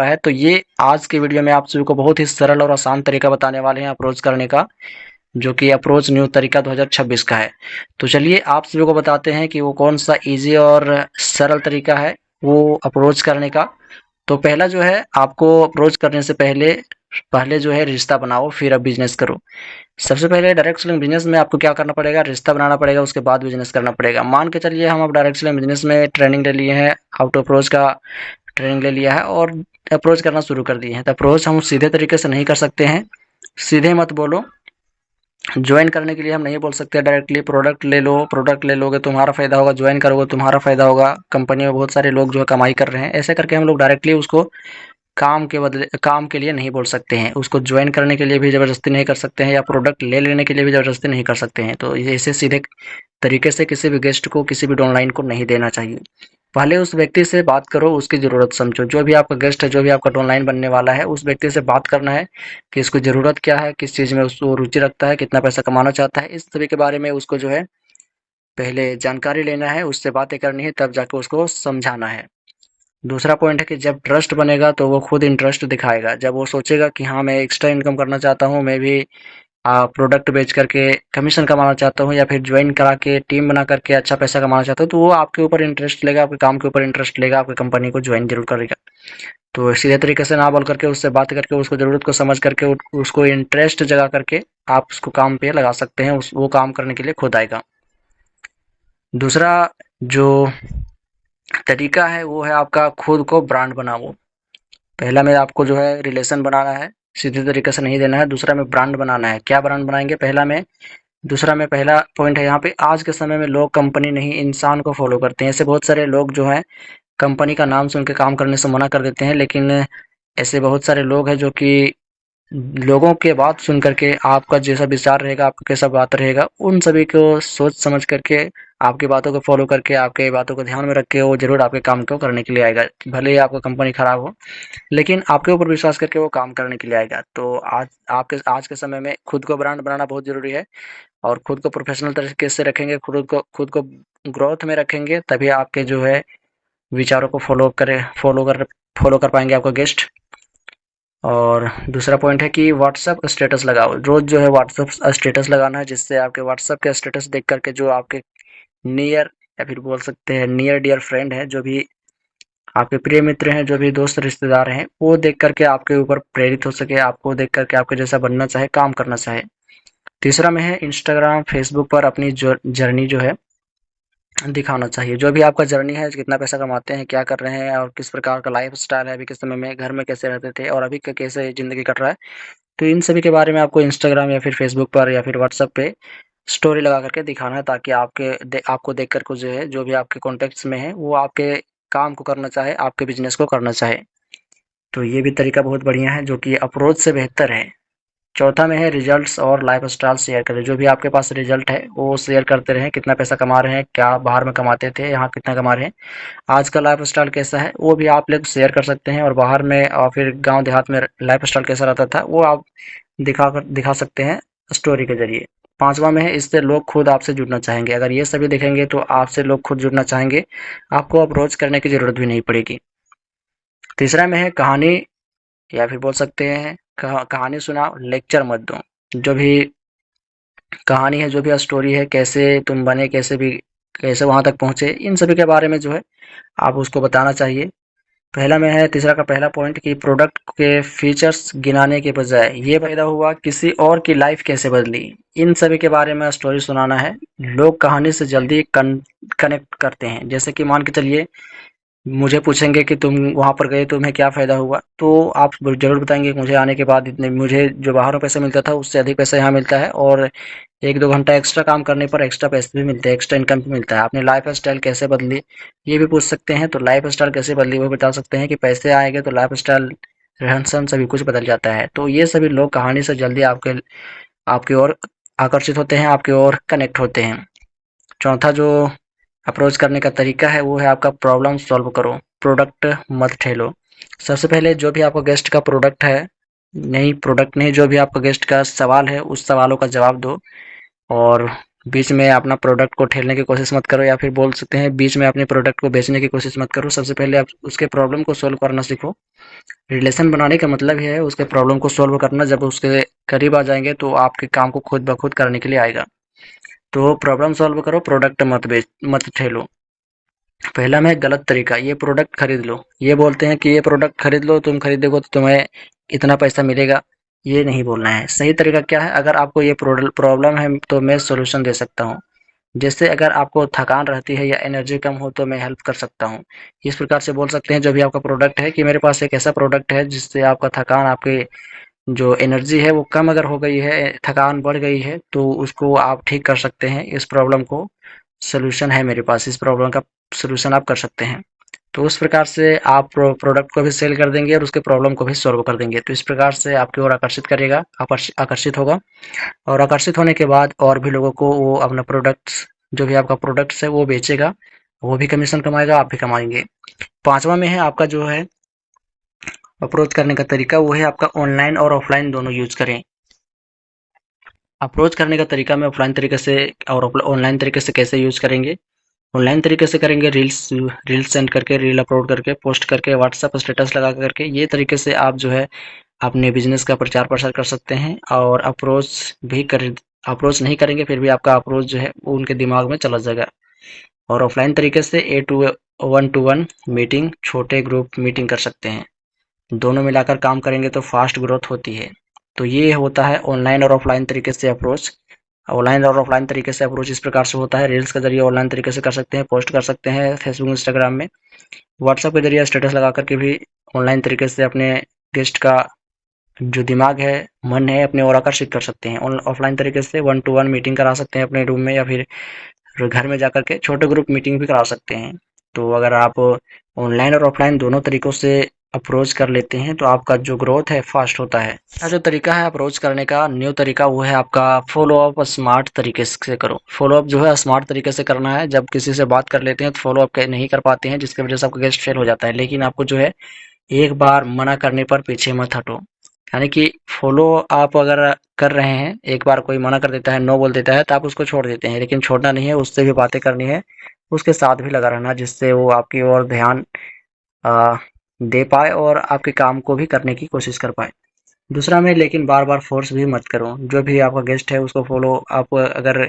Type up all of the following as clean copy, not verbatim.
है। तो ये आज के वीडियो में आप सभी को बहुत ही सरल और आसान तरीका बताने वाले हैं अप्रोच करने का, जो कि अप्रोच न्यू तरीका 2026 का है। तो चलिए आप सभी को बताते हैं कि वो कौन सा ईजी और सरल तरीका है वो अप्रोच करने का। तो पहला जो है, आपको अप्रोच करने से पहले पहले जो है रिश्ता बनाओ, फिर अब बिजनेस करो। सबसे पहले डायरेक्ट सेलिंग बिजनेस में आपको क्या करना पड़ेगा, रिश्ता बनाना पड़ेगा, उसके बाद बिजनेस करना पड़ेगा। मान के चलिए हम अब डायरेक्ट सेलिंग बिजनेस में ट्रेनिंग ले लिए हैं, हाउ टू अप्रोच का ट्रेनिंग ले लिया है और अप्रोच करना शुरू कर दिए हैं। तो अप्रोच हम सीधे तरीके से नहीं कर सकते हैं। सीधे मत बोलो, ज्वाइन करने के लिए हम नहीं बोल सकते डायरेक्टली प्रोडक्ट ले लो, प्रोडक्ट ले लोगे तुम्हारा फायदा होगा, ज्वाइन करोगे तुम्हारा फायदा होगा, कंपनी में बहुत सारे लोग जो है कमाई कर रहे हैं, ऐसे करके हम लोग डायरेक्टली उसको काम के बदले काम के लिए नहीं बोल सकते हैं। उसको ज्वाइन करने के लिए भी ज़बरदस्ती नहीं कर सकते हैं, या प्रोडक्ट ले लेने के लिए भी ज़बरदस्ती नहीं कर सकते हैं। तो ये ऐसे सीधे तरीके से किसी भी गेस्ट को, किसी भी ऑनलाइन को नहीं देना चाहिए। पहले उस व्यक्ति से बात करो, उसकी ज़रूरत समझो। जो भी आपका गेस्ट है, जो भी आपका ऑनलाइन बनने वाला है, उस व्यक्ति से बात करना है कि इसको ज़रूरत क्या है, किस चीज़ में उसको रुचि रखता है, कितना पैसा कमाना चाहता है। इस सभी के बारे में उसको जो है पहले जानकारी लेना है, उससे बातें करनी है, तब जाके उसको समझाना है। दूसरा पॉइंट है कि जब ट्रस्ट बनेगा तो वो खुद इंटरेस्ट दिखाएगा। जब वो सोचेगा कि हाँ, मैं एक्स्ट्रा इनकम करना चाहता हूँ, मैं भी प्रोडक्ट बेच करके कमीशन कमाना चाहता हूँ, या फिर ज्वाइन करा के टीम बना करके अच्छा पैसा कमाना चाहता हूँ, तो वो आपके ऊपर इंटरेस्ट लेगा, आपके काम के ऊपर इंटरेस्ट लेगा, आपकी कंपनी को ज्वाइन जरूर करेगा। तो सीधे तरीके से ना बोल करके, उससे बात करके, उसको ज़रूरत को समझ करके, उसको इंटरेस्ट जगा करके आप उसको काम पे लगा सकते हैं। वो काम करने के लिए खुद आएगा। दूसरा जो तरीका है वो है आपका खुद को ब्रांड बनाओ। पहला में आपको जो है रिलेशन बनाना है, सीधे तरीके से नहीं देना है। दूसरा में ब्रांड बनाना है। क्या ब्रांड बनाएंगे? पहला पॉइंट है यहाँ पे, आज के समय में लोग कंपनी नहीं इंसान को फॉलो करते हैं। ऐसे बहुत सारे लोग जो हैं कंपनी का नाम सुन के काम करने से मना कर देते हैं, लेकिन ऐसे बहुत सारे लोग हैं जो कि लोगों के बात सुन करके, आपका जैसा विचार रहेगा, आपका कैसा बात रहेगा, उन सभी को सोच समझ करके, आपकी बातों को फॉलो करके, आपके बातों को ध्यान में रख के वो ज़रूर आपके काम को करने के लिए आएगा। भले ही आपका कंपनी खराब हो, लेकिन आपके ऊपर विश्वास करके वो काम करने के लिए आएगा। तो आज के समय में खुद को ब्रांड बनाना बहुत ज़रूरी है, और खुद को प्रोफेशनल तरीके से रखेंगे, खुद को ग्रोथ में रखेंगे, तभी आपके जो है विचारों को फॉलो कर पाएँगे आपका गेस्ट। और दूसरा पॉइंट है कि व्हाट्सएप स्टेटस लगाओ। रोज़ जो है व्हाट्सएप स्टेटस लगाना है, जिससे आपके व्हाट्सएप के स्टेटस देख करके जो आपके नियर, या फिर बोल सकते हैं नियर डियर फ्रेंड है, जो भी आपके प्रिय मित्र हैं, जो भी दोस्त रिश्तेदार हैं, वो देख करके आपके ऊपर प्रेरित हो सके, आपको देख करके आपके जैसा बनना चाहे, काम करना चाहे। तीसरा में है इंस्टाग्राम, फेसबुक पर अपनी जो जर्नी जो है दिखाना चाहिए। जो भी आपका जर्नी है, कितना पैसा कमाते हैं, क्या कर रहे हैं, और किस प्रकार का लाइफ़स्टाइल है, अभी के समय में घर में कैसे रहते थे और अभी का कैसे ज़िंदगी कट रहा है। तो इन सभी के बारे में आपको इंस्टाग्राम या फिर फेसबुक पर या फिर व्हाट्सएप पे स्टोरी लगा करके दिखाना है, ताकि आपको देख कर को जो है, जो भी आपके कॉन्टेक्ट्स में है, वो आपके काम को करना चाहे, आपके बिजनेस को करना चाहे। तो ये भी तरीका बहुत बढ़िया है, जो कि अप्रोच से बेहतर है। चौथा में है रिजल्ट्स और लाइफस्टाइल शेयर करें। जो भी आपके पास रिजल्ट है वो शेयर करते रहें। कितना पैसा कमा रहे हैं, क्या बाहर में कमाते थे, यहाँ कितना कमा रहे हैं, आज का लाइफस्टाइल कैसा है, वो भी आप लोग शेयर कर सकते हैं। और बाहर में और फिर गांव देहात में लाइफस्टाइल कैसा रहता था, वो आप दिखा सकते हैं स्टोरी के जरिए। पांचवा में है इससे लोग खुद आपसे जुड़ना चाहेंगे। अगर ये सभी दिखेंगे तो आपसे लोग खुद जुड़ना चाहेंगे, आपको अप्रोच करने की ज़रूरत भी नहीं पड़ेगी। तीसरा में है कहानी, या फिर बोल सकते हैं कहानी सुनाओ, लेक्चर मत दो। जो भी कहानी है, जो भी स्टोरी है, कैसे तुम बने, कैसे वहाँ तक पहुँचे, इन सभी के बारे में जो है आप उसको बताना चाहिए। पहला में है तीसरा का पहला पॉइंट कि प्रोडक्ट के फीचर्स गिनाने के बजाय ये पैदा हुआ, किसी और की लाइफ कैसे बदली, इन सभी के बारे में स्टोरी सुनाना है। लोग कहानी से जल्दी कनेक्ट करते हैं। जैसे कि मान के चलिए मुझे पूछेंगे कि तुम वहाँ पर गए, तुम्हें क्या फ़ायदा हुआ? तो आप ज़रूर बताएँगे कि मुझे आने के बाद इतने, मुझे जो बाहरों पैसा मिलता था उससे अधिक पैसा यहाँ मिलता है, और 1-2 घंटा एक्स्ट्रा काम करने पर एक्स्ट्रा पैसे भी मिलते हैं, एक्स्ट्रा इनकम भी मिलता है। आपने लाइफ़स्टाइल कैसे बदली? ये भी पूछ सकते हैं। तो लाइफ़स्टाइल कैसे बदली वो बता सकते हैं कि पैसे आएँगे तो लाइफ़स्टाइल, रहन-सहन सभी कुछ बदल जाता है। तो ये सभी लोग कहानी से जल्दी आपकी ओर आकर्षित होते हैं, आपकी ओर कनेक्ट होते हैं। चौथा जो अप्रोच करने का तरीका है वो है आपका प्रॉब्लम सॉल्व करो, प्रोडक्ट मत ठेलो। सबसे पहले जो भी आपका गेस्ट का प्रोडक्ट नहीं, जो भी आपका गेस्ट का सवाल है, उस सवालों का जवाब दो। और बीच में अपना प्रोडक्ट को ठेलने की कोशिश मत करो, या फिर बोल सकते हैं बीच में अपने प्रोडक्ट को बेचने की कोशिश मत करो। सबसे पहले आप उसके प्रॉब्लम को सॉल्व करना सीखो। रिलेशन बनाने का मतलब ही है उसके प्रॉब्लम को सॉल्व करना। जब उसके करीब आ जाएंगे तो आपके काम को खुद ब खुद करने के लिए आएगा। तो प्रॉब्लम सॉल्व करो, प्रोडक्ट मत ठेलो। पहला में गलत तरीका, ये प्रोडक्ट खरीद लो। ये बोलते हैं कि ये प्रोडक्ट खरीद लो, तुम खरीदोगे तो तुम्हें इतना पैसा मिलेगा। ये नहीं बोलना है। सही तरीका क्या है, अगर आपको ये प्रॉब्लम है तो मैं सोल्यूशन दे सकता हूँ। जैसे अगर आपको थकान रहती है या एनर्जी कम हो तो मैं हेल्प कर सकता हूँ। इस प्रकार से बोल सकते हैं जो भी आपका प्रोडक्ट है कि मेरे पास एक ऐसा प्रोडक्ट है जिससे आपका थकान, आपके जो एनर्जी है वो कम अगर हो गई है, थकान बढ़ गई है, तो उसको आप ठीक कर सकते हैं। इस प्रॉब्लम को सोल्यूशन है मेरे पास, इस प्रॉब्लम का सोल्यूशन आप कर सकते हैं। तो उस प्रकार से आप प्रोडक्ट को भी सेल कर देंगे और उसके प्रॉब्लम को भी सॉल्व कर देंगे। तो इस प्रकार से आपकी ओर आकर्षित करेगा, आकर्षित होगा। और आकर्षित होने के बाद और भी लोगों को वो अपना प्रोडक्ट्स, जो भी आपका प्रोडक्ट्स है वो बेचेगा, वो भी कमीशन कमाएगा, आप भी कमाएंगे। पांचवा में है आपका जो है अप्रोच करने का तरीका, वो है आपका ऑनलाइन और ऑफलाइन दोनों यूज करें। अप्रोच करने का तरीका में ऑफलाइन तरीके से और ऑनलाइन तरीके से कैसे यूज करेंगे। ऑनलाइन तरीके से करेंगे रील्स सेंड करके, रील अपलोड करके, पोस्ट करके, व्हाट्सएप स्टेटस लगा करके। ये तरीके से आप जो है अपने बिजनेस का प्रचार प्रसार कर सकते हैं। और अप्रोच नहीं करेंगे फिर भी आपका अप्रोच जो है वो उनके दिमाग में चला जाएगा। और ऑफलाइन तरीके से वन टू वन मीटिंग, छोटे ग्रुप मीटिंग कर सकते हैं। दोनों मिलाकर काम करेंगे तो फास्ट ग्रोथ होती है। तो ये होता है ऑनलाइन और ऑफलाइन तरीके से अप्रोच। ऑनलाइन और ऑफलाइन तरीके से अप्रोच इस प्रकार से होता है। रील्स के जरिए ऑनलाइन तरीके से कर सकते हैं, पोस्ट कर सकते हैं फेसबुक इंस्टाग्राम में। व्हाट्सएप के जरिए स्टेटस लगा करके भी ऑनलाइन तरीके से अपने गेस्ट का जो दिमाग है, मन है, अपने ओर आकर्षित कर सकते हैं। ऑफलाइन तरीके से वन टू वन मीटिंग करा सकते हैं अपने रूम में, या फिर घर में जाकर के छोटे ग्रुप मीटिंग भी करा सकते हैं। तो अगर आप ऑनलाइन और ऑफलाइन दोनों तरीकों से अप्रोच कर लेते हैं तो आपका जो ग्रोथ है फास्ट होता है। जो तरीका है अप्रोच करने का, न्यू तरीका, वो है आपका फॉलो अप स्मार्ट तरीके से करो। फॉलो अप जो है स्मार्ट तरीके से करना है। जब किसी से बात कर लेते हैं तो फॉलो अप नहीं कर पाते हैं, जिसकी वजह से आपका गेस्ट फेल हो जाता है। लेकिन आपको जो है एक बार मना करने पर पीछे मत हटो। यानी कि फॉलो आप अगर कर रहे हैं, एक बार कोई मना कर देता है, नो बोल देता है, तो आप उसको छोड़ देते हैं। लेकिन छोड़ना नहीं है, उससे भी बातें करनी है, उसके साथ भी लगा रहना, जिससे वो आपकी ओर ध्यान दे पाए और आपके काम को भी करने की कोशिश कर पाए। दूसरा में, लेकिन बार बार फोर्स भी मत करो। जो भी आपका गेस्ट है उसको फॉलो आप अगर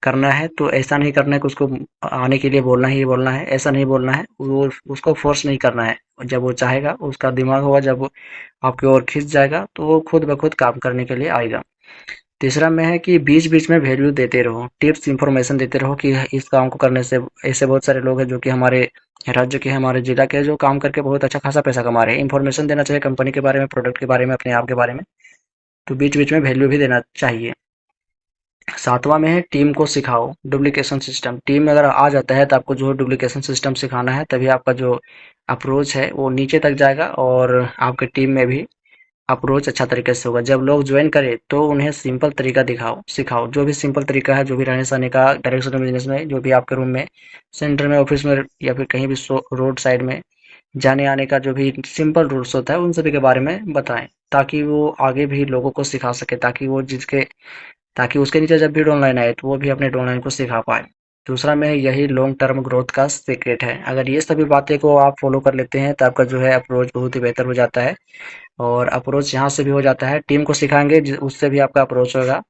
करना है तो ऐसा नहीं करना है कि उसको आने के लिए बोलना ही बोलना है, ऐसा नहीं बोलना है। वो उसको फोर्स नहीं करना है। जब वो चाहेगा, उसका दिमाग होगा, जब आपकी ओर खिंच जाएगा तो वो खुद ब खुद काम करने के लिए आएगा। तीसरा में है कि बीच बीच में वैल्यू देते रहो, टिप्स इंफॉर्मेशन देते रहो कि इस काम को करने से ऐसे बहुत सारे लोग हैं जो कि हमारे राज्य के, हमारे जिला के, जो काम करके बहुत अच्छा खासा पैसा कमा रहे हैं। इन्फॉर्मेशन देना चाहिए कंपनी के बारे में, प्रोडक्ट के बारे में, अपने आप के बारे में। तो बीच बीच में वैल्यू भी देना चाहिए। सातवां में है टीम को सिखाओ डुप्लीकेशन सिस्टम। टीम में अगर आ जाता है तो आपको जो डुप्लीकेशन सिस्टम सिखाना है, तभी आपका जो अप्रोच है वो नीचे तक जाएगा और आपके टीम में भी अप्रोच अच्छा तरीके से होगा। जब लोग ज्वाइन करें तो उन्हें सिंपल तरीका सिखाओ। जो भी सिंपल तरीका है, जो भी रहने सहने का, डायरेक्शन बिजनेस में, जो भी आपके रूम में, सेंटर में, ऑफिस में, या फिर कहीं भी रोड साइड में जाने आने का जो भी सिंपल रूल्स होता है, उन सभी के बारे में बताएं, ताकि वो आगे भी लोगों को सिखा सके, ताकि उसके नीचे जब भी डाउनलाइन आए तो वो भी अपने डाउनलाइन को सिखा पाए। दूसरा में यही लॉन्ग टर्म ग्रोथ का सीक्रेट है। अगर ये सभी बातें को आप फॉलो कर लेते हैं तो आपका जो है अप्रोच बहुत ही बेहतर हो जाता है। और अप्रोच यहाँ से भी हो जाता है, टीम को सिखाएंगे उससे भी आपका अप्रोच होगा।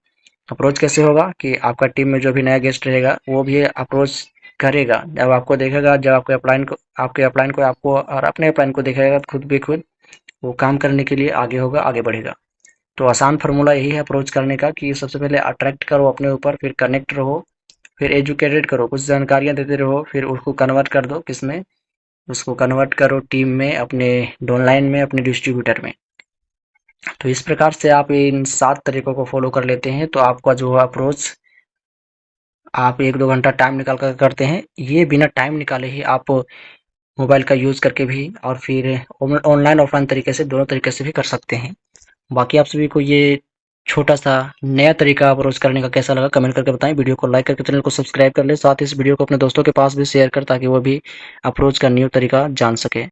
अप्रोच कैसे होगा कि आपका टीम में जो भी नया गेस्ट रहेगा वो भी अप्रोच करेगा। जब आपको देखेगा, जब आपके अपलाइन को आपको और अपने अपलाइन को देखेगा, खुद वो काम करने के लिए आगे होगा, आगे बढ़ेगा। तो आसान फार्मूला यही है अप्रोच करने का कि सबसे पहले अट्रैक्ट करो अपने ऊपर, फिर कनेक्ट रहो, फिर एजुकेटेड करो, कुछ जानकारियां देते रहो, फिर उसको कन्वर्ट कर दो किसमें, उसको कन्वर्ट करो टीम में, अपने डाउनलाइन में, अपने डिस्ट्रीब्यूटर में। तो इस प्रकार से आप इन 7 तरीकों को फॉलो कर लेते हैं तो आपका जो अप्रोच आप 1-2 घंटा टाइम निकाल कर करते हैं। ये बिना टाइम निकाले ही आप मोबाइल का यूज करके भी और फिर ऑनलाइन ऑफलाइन तरीके से, दोनों तरीके से भी कर सकते हैं। बाकी आप सभी को ये छोटा सा नया तरीका अप्रोच करने का कैसा लगा कमेंट करके बताएं। वीडियो को लाइक करके चैनल को सब्सक्राइब कर ले, साथ ही इस वीडियो को अपने दोस्तों के पास भी शेयर कर, ताकि वो भी अप्रोच का न्यू तरीका जान सके।